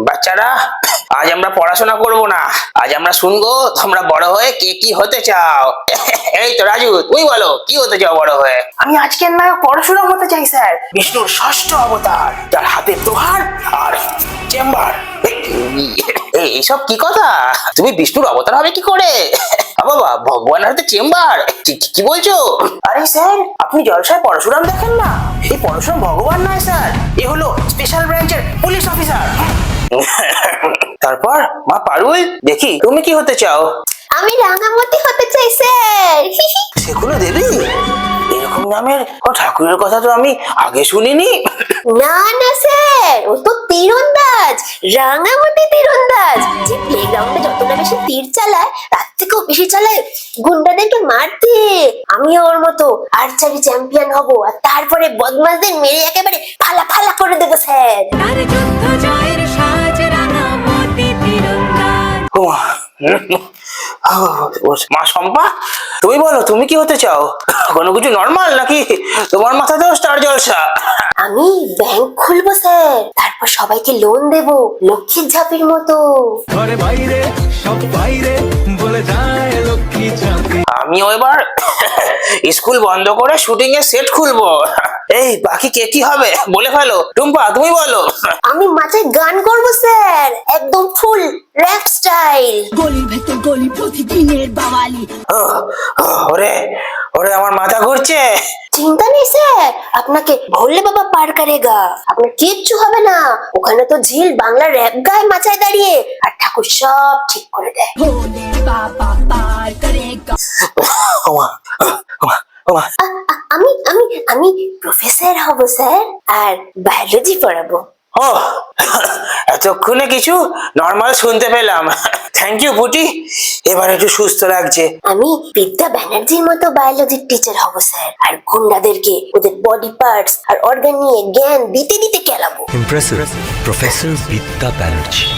বাচ্চারা, আজ আমরা পড়াশোনা করব না, আজ আমরা শুনবো তোমরা বড় হয়ে কে কি হতে চাও। এই তো রাজু, তুই বলো কি হতে চাও বড় হয়ে? আমি আজকের নায়ক পড়াশোনা করতে চাই স্যার, বিষ্ণুর ষষ্ঠ অবতার, যার হাতে প্রহার আর চেম্বার। এইসব কি কথা? তুমি বিষ্ণুর অবতার হবে কি করে? বাবা, ভগবানের হাতে চেম্বার, কি বলছো? আরে স্যার, আপনি জলসায় পরশুরাম দেখেন না? এই পরশুরাম ভগবান নয় স্যার, এ হলো স্পেশাল ব্রাঞ্চের পুলিশ অফিসার। তারপর মা পারুল, দেখি তুমি কি হতে চাও? আমি রাঙামতি হতে চাই স্যার। সেগুলো দেবী, এরকম নামের ঠাকুরের কথা তো আমি আগে শুনিনি। না না স্যার, ও তো তীরন্দাজ, রাঙামতি তীরন্দাজ, যে প্লেগ্রাউন্ডে যতটা বেশি তীর চালায় তার থেকেও বেশি চালায় গুন্ডাদেরকে মারতে। আমি ওর মতো আর্চারি চ্যাম্পিয়ন হব, আর তারপরে বদমাশদের মেরে একেবারে ফালা ফালা করে দেবো স্যার। মা শম্পা, তুমি বলো তুমি কি হতে চাও? কোনো কিছু নরমাল নাকি তোমার মাথাতেও স্টার জলসা? আমি ব্যাংক খুলবো স্যার, তারপর সবাইকে লোন দেব লক্ষ্মীর ঝাঁপির মতো। ঘরে বাইরে সব বাইরে বলে যায় লক্ষ্মী ঝাঁপি। আমিও এবার স্কুল বন্ধ করে শুটিং এর সেট খুলবো। এই বাকি কে কি হবে বলে ফেলো। টুম্পা, তুমি বলো। আমি মাথায় গান করবো স্যার, একদম ফুল র‍্যাপ স্টাইল। গলির ভেতর গলি প্রতিদিনের বাওয়ালি। ওরে ওরে, আমার মাথা ঘুরছে। চিন্তা নেই স্যার, আপনাকে ভোলে বাবা পার করেগা, আপনার কিচ্ছু হবে না। ওখানে তো ঝিল বাংলা র‍্যাপ গায় মাচায় দাঁড়িয়ে, আর ঠাকুর সব ঠিক করে দেয়। ভোলে বাবা পার করেগা। আমি আমি আমি প্রফেসর হব স্যার, আর বায়োলজি পড়াবো। ও, এতক্ষণে কিছু নরমাল শুনতে পেলাম। থ্যাংক ইউ পুটি, এবার একটু সুস্থ লাগছে। আমি বিদ্যা ব্যানার্জির মতো বায়োলজির টিচার হব স্যার, আর গুন্ডাদেরকে ওদের বডি পার্টস আর অর্গান নিয়ে জ্ঞান দিতে দিতে কেলাবো। Impressive, Professor Vidya Banerjee.